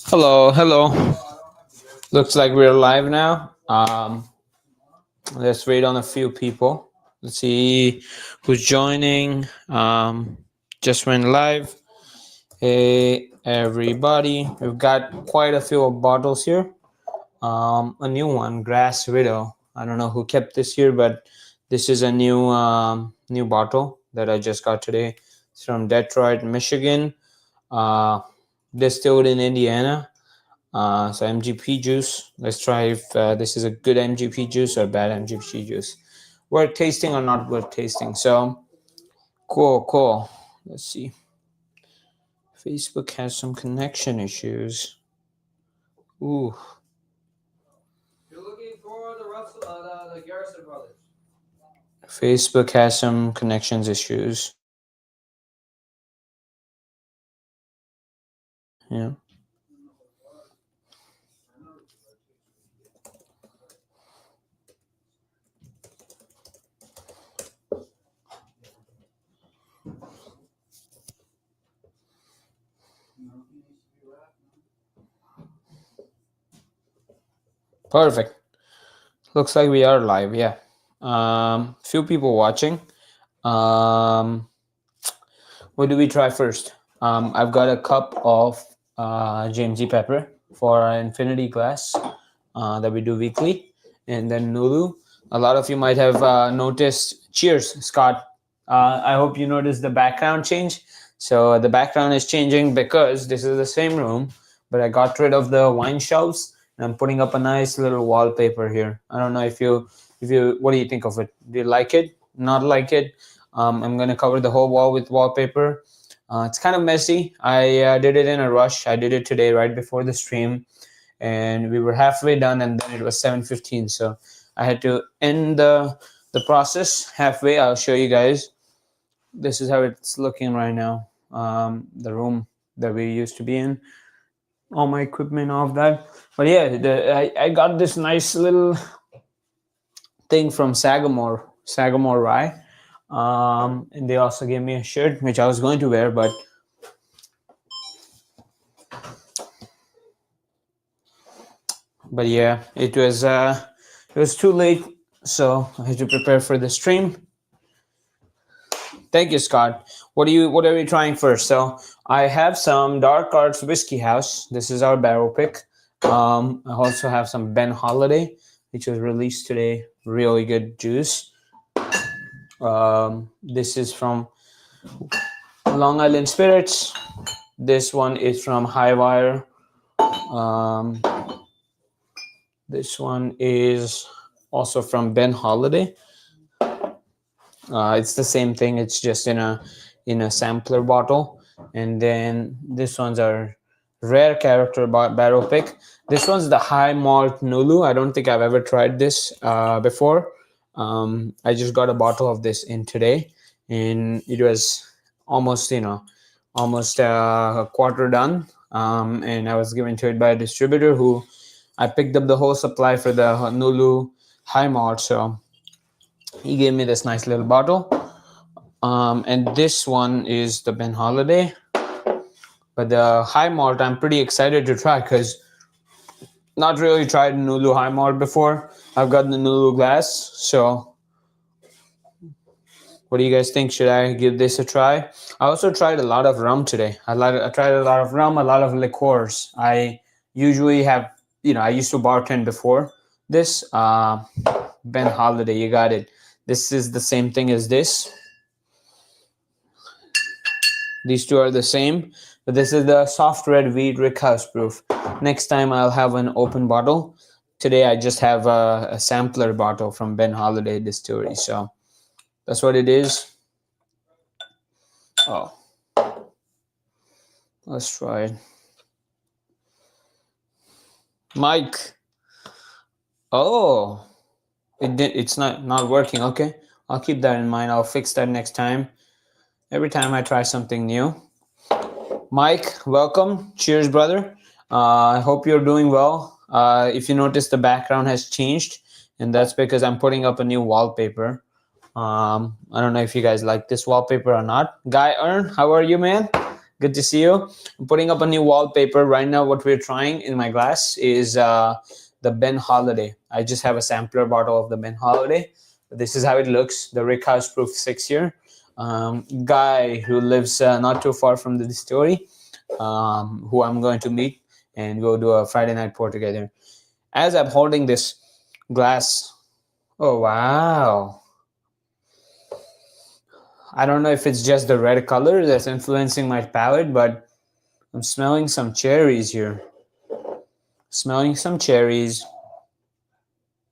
Hello, hello. Looks like we're live now. Let's wait on a few people. Let's see who's joining. Just went live. Hey, everybody. We've got quite a few bottles here. A new one, Grass Widow. I don't know who kept this here, but this is a new bottle that I just got today. It's from Detroit, Michigan. Uh, Distilled in Indiana. So MGP juice. Let's try if this is a good MGP juice or bad MGP juice. Worth tasting or not worth tasting. So cool, cool. Let's see. Facebook has some connection issues. Ooh. You're looking for the Garrison brothers. Facebook has some connections issues. Yeah. Perfect. Looks like we are live. Yeah. Few people watching. Um, what do we try first? I've got a cup of James E. Pepper for our infinity glass that we do weekly, and then Nulu. A lot of you might have noticed. Cheers, Scott. I hope you noticed the background change. So the background is changing because this is the same room, but I got rid of the wine shelves and I'm putting up a nice little wallpaper here. I don't know if you what do you think of it? Do you like it? Not like it? I'm gonna cover the whole wall with wallpaper. It's kind of messy. I did it in a rush. I did it today right before the stream, and we were halfway done, and then it was 7:15. So I had to end the process halfway. I'll show you guys. This is how it's looking right now. The room that we used to be in, all my equipment, all of that. But yeah, I got this nice little thing from Sagamore Rye. And they also gave me a shirt which I was going to wear, but yeah, it was too late, so I had to prepare for the stream. Thank you, Scott. What are we trying first? So I have some Dark Arts Whiskey House. This is our barrel pick. I also have some Ben Holiday, which was released today. Really good juice. This is from Long Island Spirits. This one is from Highwire. Um, this one is also from Ben Holiday. It's the same thing. It's just in a sampler bottle. And then this one's our rare character barrel pick. This one's the high malt Nulu. I don't think I've ever tried this before. I just got a bottle of this in today, and it was almost a quarter done. And I was given to it by a distributor who I picked up the whole supply for the Nulu high malt. So he gave me this nice little bottle. And this one is the Ben Holiday. But the high malt, I'm pretty excited to try because not really tried Nulu high malt before. I've got the Nulu glass. So what do you guys think? Should I give this a try? I also tried a lot of rum today. I tried a lot of rum, a lot of liqueurs. I usually have, I used to bartend before this. Ben Holiday, you got it. This is the same thing as this. These two are the same, but this is the soft red wheat rickhouse proof. Next time I'll have an open bottle. Today I just have a sampler bottle from Ben Holiday Distillery. So that's what it is. Oh, let's try it. Mike. Oh, it's not working. Okay, I'll keep that in mind. I'll fix that next time. Every time I try something new. Mike, welcome. Cheers, brother. I hope you're doing well. If you notice, the background has changed, and that's because I'm putting up a new wallpaper. I don't know if you guys like this wallpaper or not. Guy Earn, how are you, man? Good to see you. I'm putting up a new wallpaper right now. What we're trying in my glass is the Ben Holiday. I just have a sampler bottle of the Ben Holiday. This is how it looks. The Rick House Proof 6 year. Guy who lives not too far from the distillery, who I'm going to meet, and we'll do a Friday night pour together. As I'm holding this glass, oh wow! I don't know if it's just the red color that's influencing my palate, but I'm smelling some cherries here. Smelling some cherries.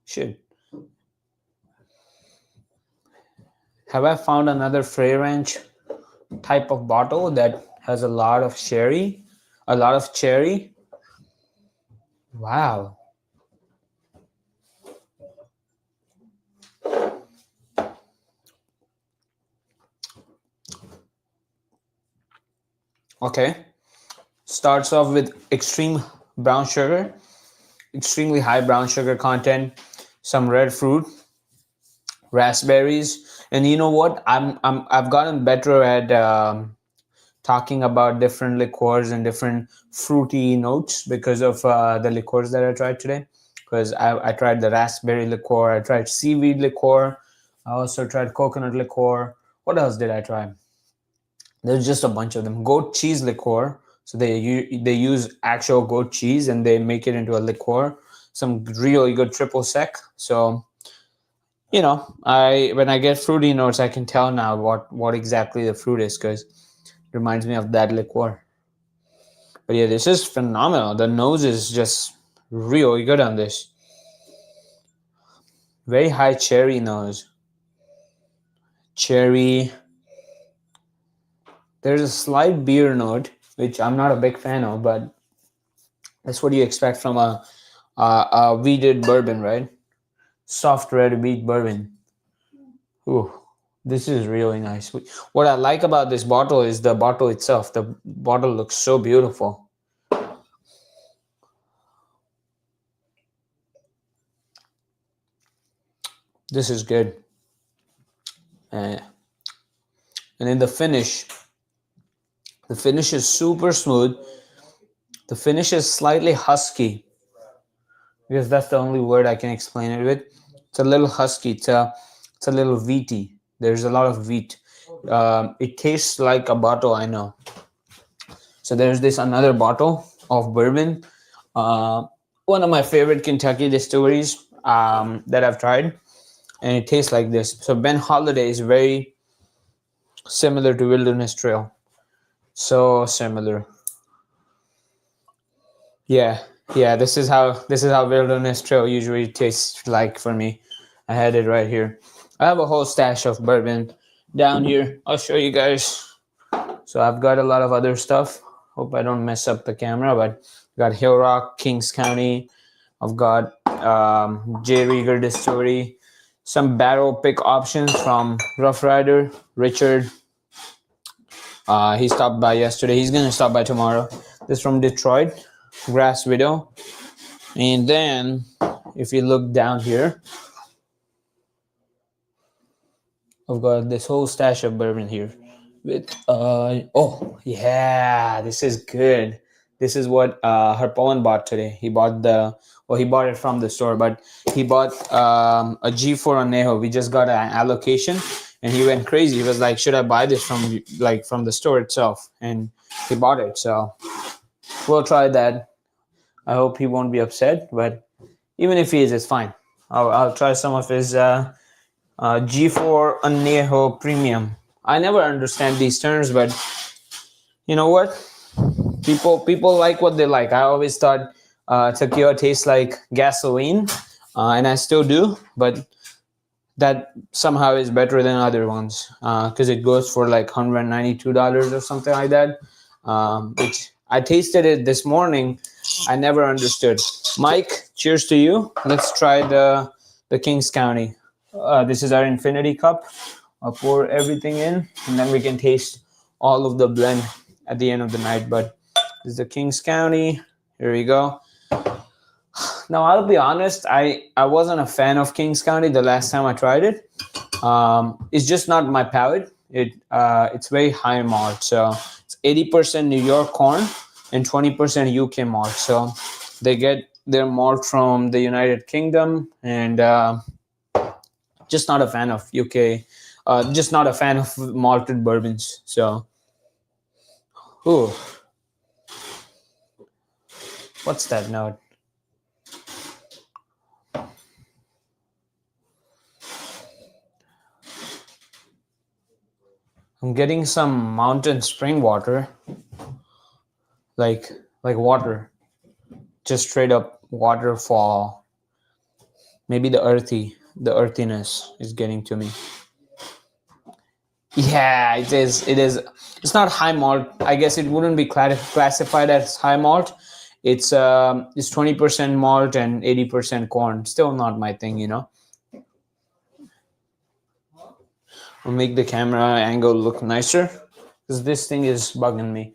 Shit. Have I found another Frey Ranch type of bottle that has a lot of cherry? A lot of cherry? Wow. Okay. Starts off with extreme brown sugar, extremely high brown sugar content, some red fruit, raspberries, and you know what? I've gotten better at talking about different liqueurs and different fruity notes because of the liqueurs that I tried today. Because I tried the raspberry liqueur, I tried seaweed liqueur, I also tried coconut liqueur. What else did I try? There's just a bunch of them. Goat cheese liqueur. So they use actual goat cheese and they make it into a liqueur. Some really good triple sec. So you know, I when I get fruity notes, I can tell now what exactly the fruit is because it reminds me of that liqueur. But yeah, this is phenomenal. The nose is just really good on this. Very high cherry nose. Cherry. There's a slight beer note, which I'm not a big fan of, but that's what you expect from a wheated bourbon, right? Soft red wheat bourbon. Ooh, this is really nice. What I like about this bottle is the bottle itself. The bottle looks so beautiful. This is good. Uh, and then the finish is super smooth. The finish is slightly husky because that's the only word I can explain it with. It's a little husky. It's a little wheaty. There's a lot of wheat. It tastes like a bottle I know. So there's this another bottle of bourbon. Uh, One of my favorite Kentucky distilleries that I've tried, and it tastes like this. So Ben Holiday is very similar to Wilderness Trail. So similar. Yeah, yeah. This is how Wilderness Trail usually tastes like for me. I had it right here. I have a whole stash of bourbon down here. I'll show you guys. So I've got a lot of other stuff. Hope I don't mess up the camera, but got Hill Rock, Kings County. I've got J. Rieger Distillery. Some barrel pick options from Rough Rider, Richard. He stopped by yesterday. He's gonna stop by tomorrow. This from Detroit, Grass Widow. And then, if you look down here, I've got this whole stash of bourbon here. With oh yeah, this is good. This is what Harpoon bought today. He bought it from the store, but he bought a G4 Anejo. We just got an allocation, and he went crazy. He was like, "Should I buy this from the store itself?" And he bought it. So we'll try that. I hope he won't be upset, but even if he is, it's fine. I'll try some of his G4 Anejo Premium. I never understand these terms, but you know what? People like what they like. I always thought tequila tastes like gasoline, and I still do, but that somehow is better than other ones because it goes for like $192 or something like that. Which I tasted it this morning. I never understood. Mike, cheers to you. Let's try the Kings County. This is our infinity cup. I'll pour everything in, and then we can taste all of the blend at the end of the night. But this is the Kings County. Here we go. Now, I'll be honest, I wasn't a fan of Kings County the last time I tried it. It's just not my palate. It's very high malt, so it's 80% New York corn and 20% UK malt. So they get their malt from the United Kingdom, and just not a fan of UK. Just not a fan of malted bourbons. So, ooh, what's that note? I'm getting some mountain spring water, like water, just straight up waterfall. Maybe the earthiness is getting to me. Yeah, it is. It is. It's not high malt. I guess it wouldn't be classified as high malt. It's 20% malt and 80% corn. Still not my thing, you know. I'll make the camera angle look nicer because this thing is bugging me.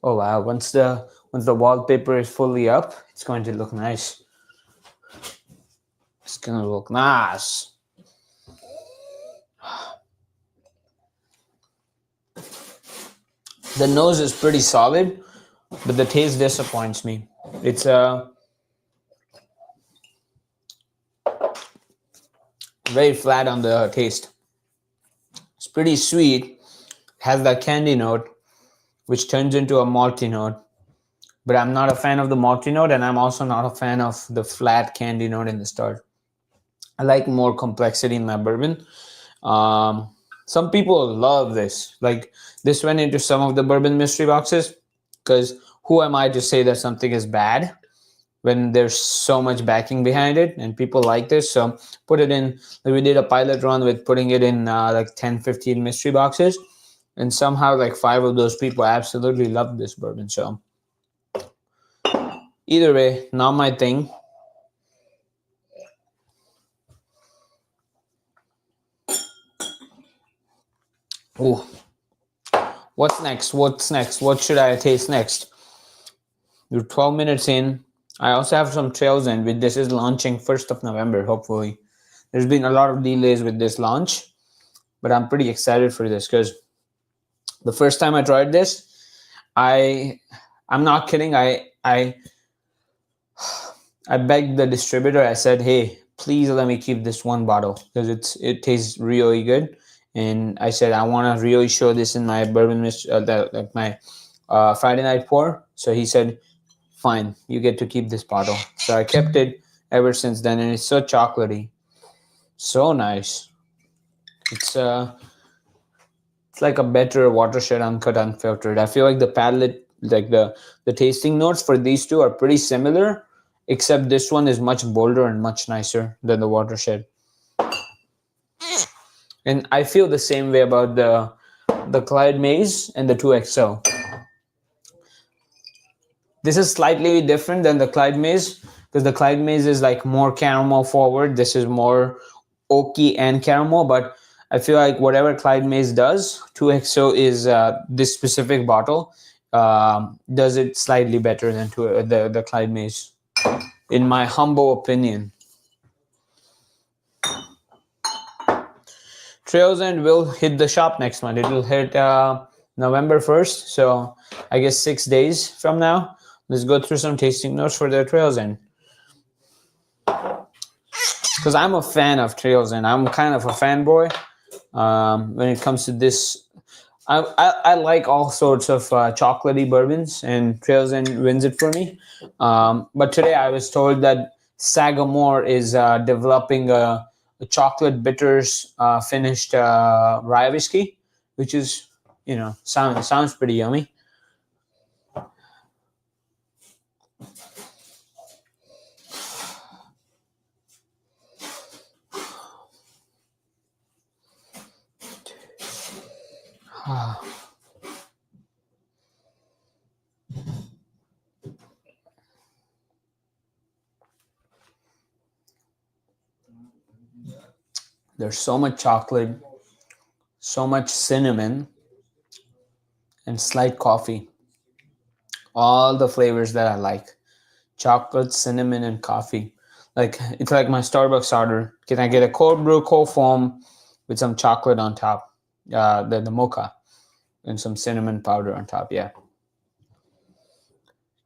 Oh wow! Once the wallpaper is fully up, it's going to look nice. It's gonna look nice. The nose is pretty solid, but the taste disappoints me. It's very flat on the taste. It's pretty sweet, has that candy note, which turns into a malty note. But I'm not a fan of the malty note, and I'm also not a fan of the flat candy note in the start. I like more complexity in my bourbon. Um, some people love this. Like this went into some of the bourbon mystery boxes because who am I to say that something is bad when there's so much backing behind it and people like this? So put it in. Like we did a pilot run with putting it in like 10, 15 mystery boxes, and somehow like 5 of those people absolutely loved this bourbon. So either way, not my thing. Ooh. What's next? What's next? What should I taste next? We're 12 minutes in. I also have some trails in, which this is launching 1st of November, hopefully. There's been a lot of delays with this launch, but I'm pretty excited for this because the first time I tried this, I I'm not kidding. I begged the distributor. I said, "Hey, please let me keep this one bottle because it tastes really good." And I said, "I want to really show this in my bourbon like my Friday night pour." So he said, "Fine, you get to keep this bottle." So I kept it ever since then, and it's so chocolatey, so nice. It's uh, it's like a better watershed uncut unfiltered. I feel like the palate, like the tasting notes for these two are pretty similar, except this one is much bolder and much nicer than the watershed. And I feel the same way about the Clyde Maze and the 2XO. This is slightly different than the Clyde Maze because the Clyde Maze is like more caramel forward. This is more oaky and caramel, but I feel like whatever Clyde Maze does, 2XO is this specific bottle does it slightly better than the Clyde Maze, in my humble opinion. Trails End will hit the shop next month. It will hit November 1st, so I guess 6 days from now. Let's go through some tasting notes for the Trails End. Because I'm a fan of Trails End. I'm kind of a fanboy when it comes to this. I like all sorts of chocolatey bourbons, and Trails End wins it for me. But today I was told that Sagamore is developing a chocolate bitters finished rye whiskey, which is sounds pretty yummy. There's so much chocolate, so much cinnamon, and slight coffee. All the flavors that I like: chocolate, cinnamon, and coffee. Like it's like my Starbucks order. Can I get a cold brew, cold foam, with some chocolate on top? the mocha, and some cinnamon powder on top. Yeah.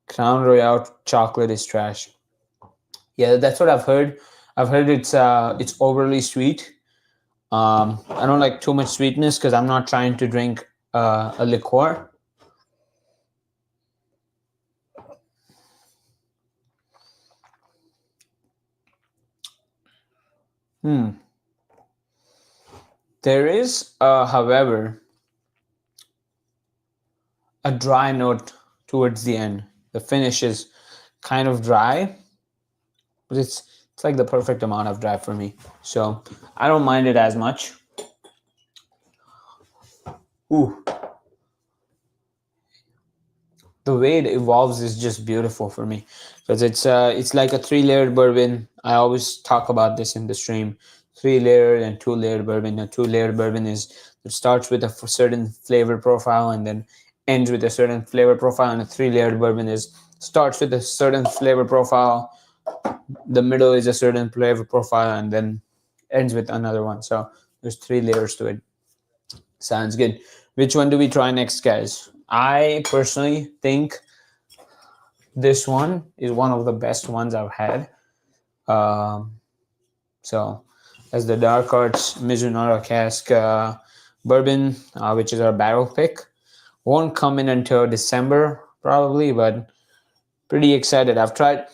Crown Royale chocolate is trash. Yeah, that's what I've heard. I've heard it's overly sweet. I don't like too much sweetness because I'm not trying to drink a liqueur. Hmm. There is, however, a dry note towards the end. The finish is kind of dry, but it's like the perfect amount of dry for me. So I don't mind it as much. Ooh, the way it evolves is just beautiful for me because it's like a three-layered bourbon. I always talk about this in the stream. Three-layered and two-layered bourbon. A two-layered bourbon is it starts with a certain flavor profile and then ends with a certain flavor profile, and a three-layered bourbon is starts with a certain flavor profile, the middle is a certain flavor profile, and then ends with another one. So there's three layers to it. Sounds good. Which one do we try next, guys? I personally think this one is one of the best ones I've had. Um, so, as the Dark Arts Mizunara Cask bourbon, which is our barrel pick, won't come in until December probably, but pretty excited. I've tried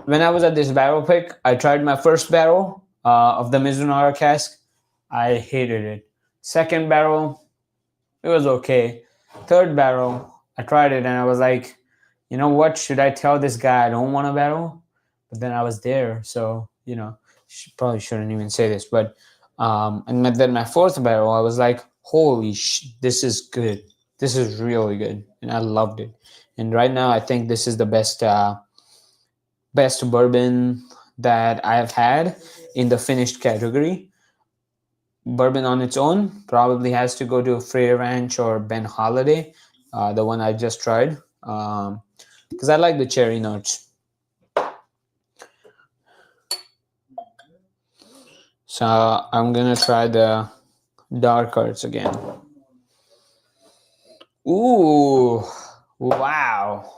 when I was at this barrel pick. I tried my first barrel of the Mizunara Cask. I hated it. Second barrel, it was okay. Third barrel, I tried it and I was like, you know what? Should I tell this guy I don't want a barrel? But then I was there, so probably shouldn't even say this. But then my fourth barrel, I was like, holy this is good. This is really good, and I loved it. And right now, I think this is the best bourbon that I've had in the finished category. Bourbon on its own probably has to go to Frey Ranch or Ben Holiday, the one I just tried, because I like the cherry notes. So I'm gonna try the dark arts again. Ooh, wow.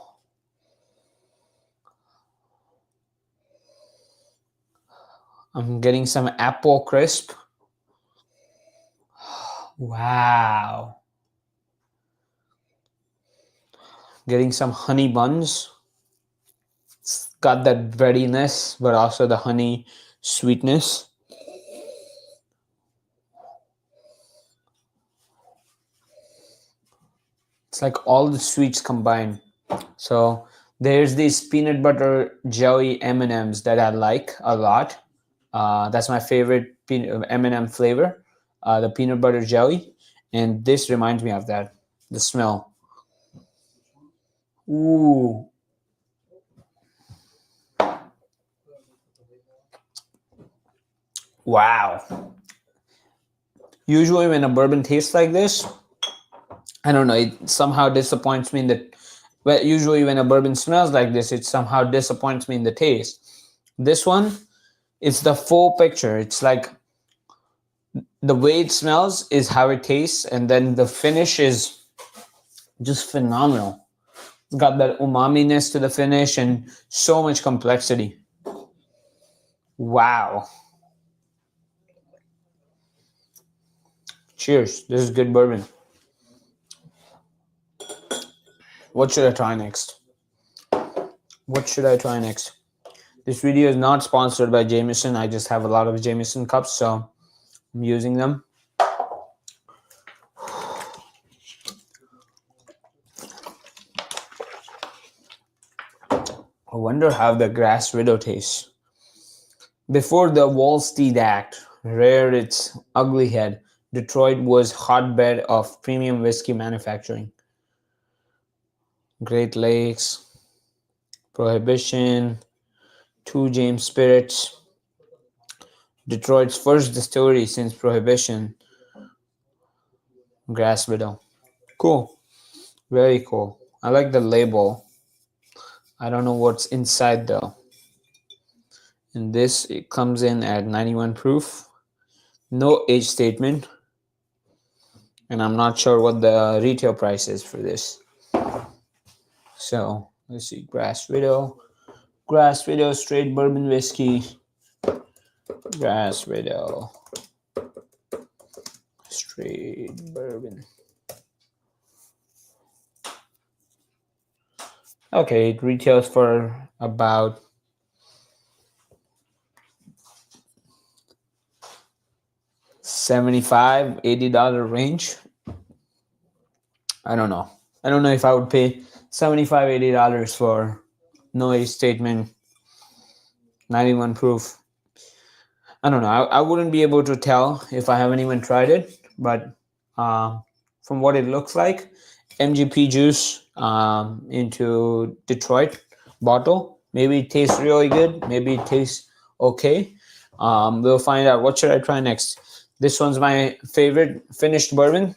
I'm getting some apple crisp. Wow. Getting some honey buns. It's got that breadiness, but also the honey sweetness. It's like all the sweets combined. So there's these peanut butter jelly M&Ms that I like a lot. That's my favorite M&M flavor, the peanut butter jelly. And this reminds me of that, the smell. Ooh. Wow. Usually when a bourbon tastes like this, I don't know, it somehow disappoints me in the well, usually when a bourbon smells like this, it somehow disappoints me in the taste. This one, it's the full picture. It's like the way it smells is how it tastes, and then the finish is just phenomenal. It's got that umami-ness to the finish and so much complexity. Wow. Cheers. This is good bourbon. What should I try next? What should I try next? This video is not sponsored by Jameson. I just have a lot of Jameson cups, so I'm using them. I wonder how the Grass Widow tastes. Before the Wallsteed Act reared its ugly head, Detroit was hotbed of premium whiskey manufacturing. Great Lakes, Prohibition, Two James Spirits. Detroit's first distillery since Prohibition, Grass Widow. Cool. Very cool. I like the label. I don't know what's inside though. And this, it comes in at 91 proof. No age statement. and I'm not sure what the retail price is for this. So let's see, Grass Widow straight bourbon whiskey, Grass Widow straight bourbon. Okay, it retails for about $75-$80 range. I don't know. I don't know if I would pay $75-$80 for no age statement, 91 proof. I don't know. I wouldn't be able to tell if I haven't even tried it, but from what it looks like, MGP juice into Detroit bottle. Maybe it tastes really good. Maybe it tastes okay. We'll find out. What should I try next? This one's my favorite finished bourbon,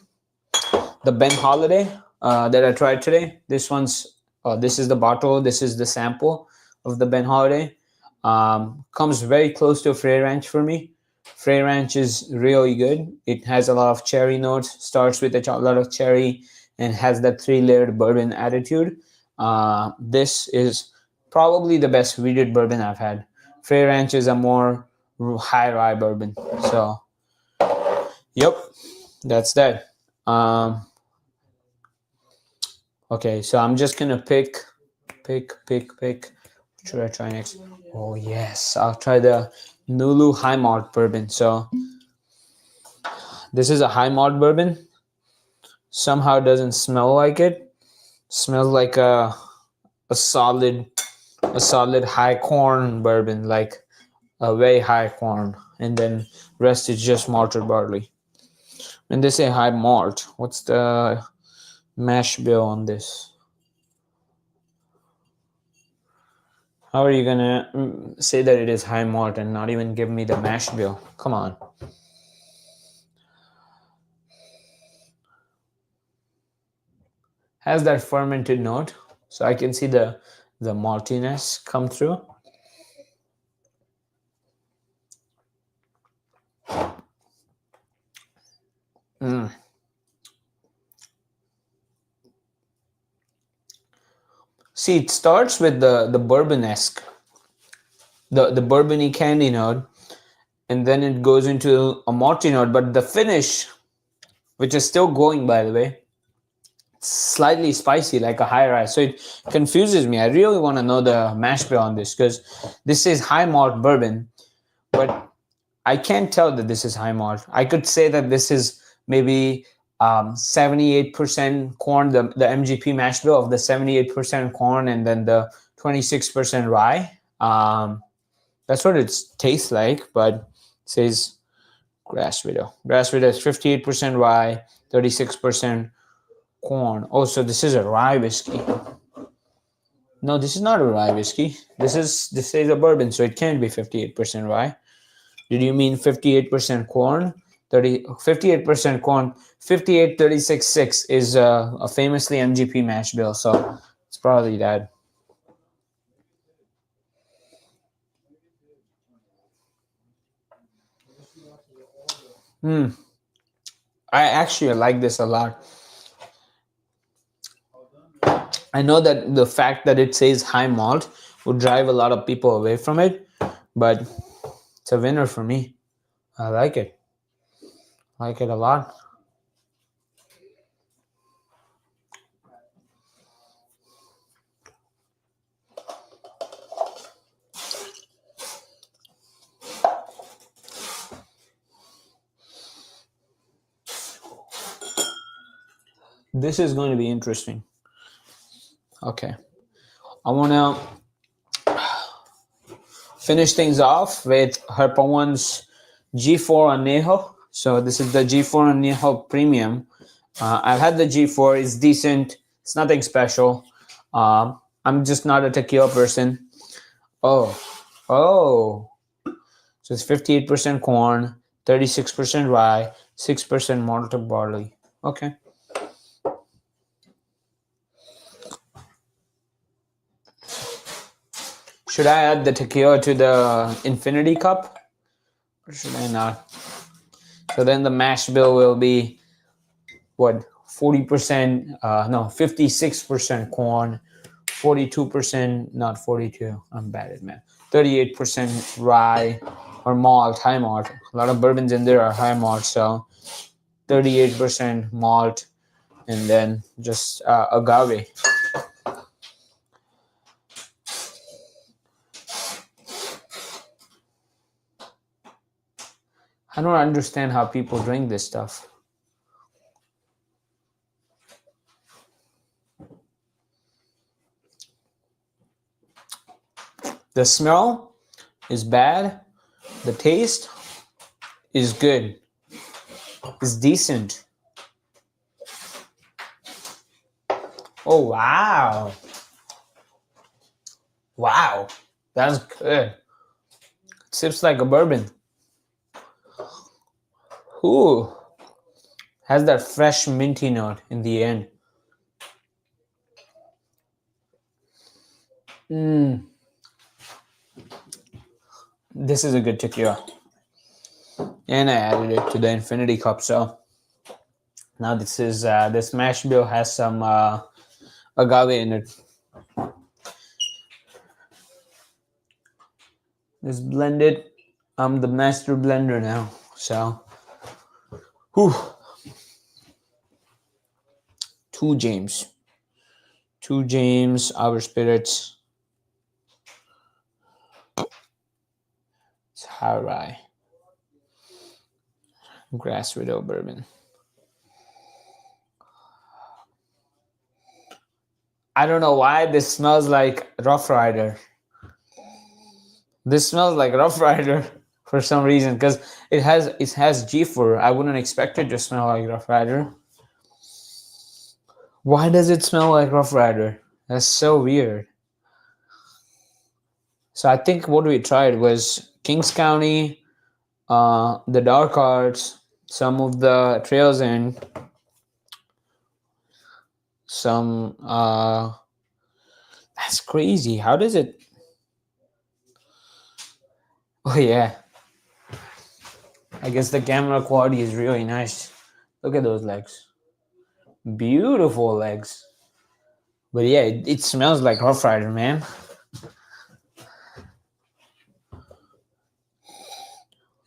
the Ben Holiday that I tried today. This is the bottle. This is the sample of the Ben Holiday. Comes very close to Frey Ranch for me. Frey Ranch is really good. It has a lot of cherry notes. Starts with a lot of cherry and has that 3-layered bourbon attitude. This is probably the best wheated bourbon I've had. Frey Ranch is a more high rye bourbon. So, yep, that's that. Okay, so I'm just gonna pick. What should I try next? Oh yes, I'll try the Nulu High Malt bourbon. So this is a high malt bourbon. Somehow doesn't smell like it. Smells like a solid high corn bourbon, like a very high corn, and then rest is just malted barley. When they say high malt, what's the mash bill on this? How are you gonna say that it is high malt and not even give me the mash bill? Come on. Has that fermented note, so I can see the maltiness come through. See, it starts with the bourbon-esque, the bourbony candy note, and then it goes into a malty note. But the finish, which is still going, by the way, slightly spicy, like a high rise. So it confuses me. I really want to know the mash bill on this, because this is high malt bourbon, but I can't tell that this is high malt. I could say that this is maybe 78% corn, the MGP mash bill of the 78% corn, and then the 26% rye. That's what it tastes like, but it says Grass Widow. Grass Widow is 58% rye, 36% corn. Oh, so this is a rye whiskey. No, this is not a rye whiskey. This is a bourbon, so it can't be 58% rye. Did you mean 58% corn? 58% corn. 58-36-6 is a famously MGP mash bill, so it's probably that. I actually like this a lot. I know that the fact that it says high malt would drive a lot of people away from it, but it's a winner for me. I like it. I like it a lot. This is going to be interesting. Okay. I want to finish things off with Harpawan's G4 Anejo. So this is the G4 Anejo Premium. I've had the G4. It's decent. It's nothing special. I'm just not a tequila person. Oh. So it's 58% corn, 36% rye, 6% malted barley. Okay. Should I add the tequila to the infinity cup? Or should I not? So then the mash bill will be what 40%, no, 56% corn, 42%, not 42, I'm bad at math, 38% rye or malt, high malt. A lot of bourbons in there are high malt, so 38% malt, and then just agave. I don't understand how people drink this stuff. The smell is bad. The taste is good. It's decent. Oh, wow. Wow. That's good. It sips like a bourbon. Ooh. Has that fresh minty note in the end. This is a good tequila. And I added it to the infinity cup, so now this mash bill has some agave in it. It's blended. I'm the master blender now, so whew. Two James, our spirits. It's high rye, grass widow bourbon. I don't know why this smells like Rough Rider. This smells like Rough Rider for some reason, because it has G4. I wouldn't expect it to smell like Rough Rider. Why does it smell like Rough Rider? That's so weird. So I think what we tried was Kings County, the Dark Arts, some of the Trails End, some that's crazy. How does it? Oh yeah. I guess the camera quality is really nice. Look at those legs. Beautiful legs. But yeah, it smells like Rough Rider, man.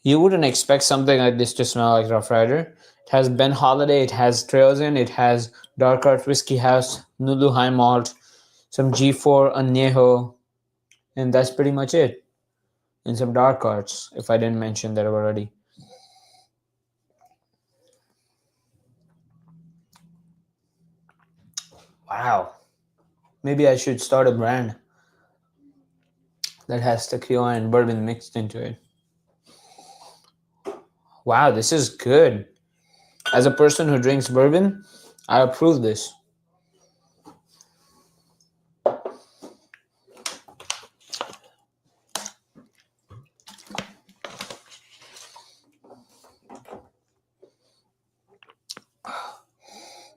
You wouldn't expect something like this to smell like Rough Rider. It has Ben Holiday, it has Trails In, it has Dark Art Whiskey House, Nulu High Malt, some G4 Añejo, and that's pretty much it. And some Dark Arts, if I didn't mention that already. Wow. Maybe I should start a brand that has tequila and bourbon mixed into it. Wow, this is good. As a person who drinks bourbon, I approve this.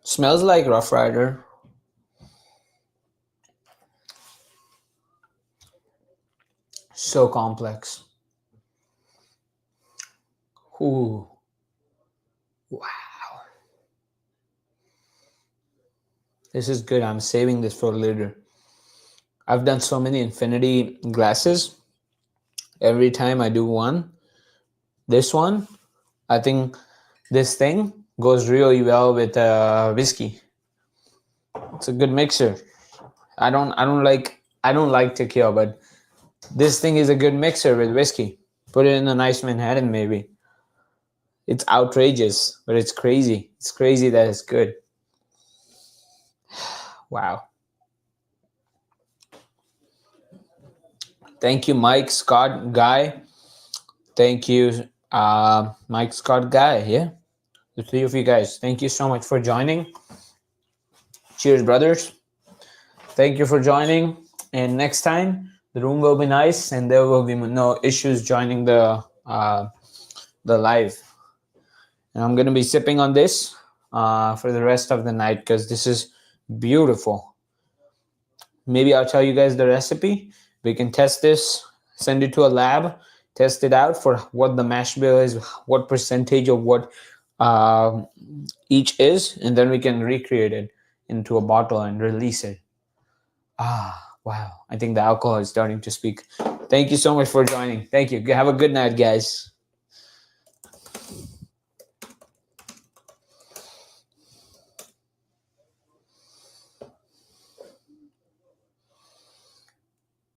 Smells like Rough Rider. So complex. Ooh. Wow. This is good. I'm saving this for later. I've done so many infinity glasses. Every time I do one, this one, I think this thing goes really well with whiskey. It's a good mixer. I don't like tequila, but this thing is a good mixer with whiskey. Put it in a nice Manhattan, maybe. It's outrageous, but it's crazy. It's crazy that it's good. Wow. Thank you, Mike, Scott, Guy. Thank you, Mike, Scott, Guy. Yeah, the three of you guys. Thank you so much for joining. Cheers, brothers. Thank you for joining. And next time, the room will be nice, and there will be no issues joining the live. And I'm gonna be sipping on this for the rest of the night because this is beautiful. Maybe I'll tell you guys the recipe. We can test this, send it to a lab, test it out for what the mash bill is, what percentage of what um, each is, and then we can recreate it into a bottle and release it. Ah, wow. I think the alcohol is starting to speak. Thank you so much for joining. Thank you. Have a good night, guys.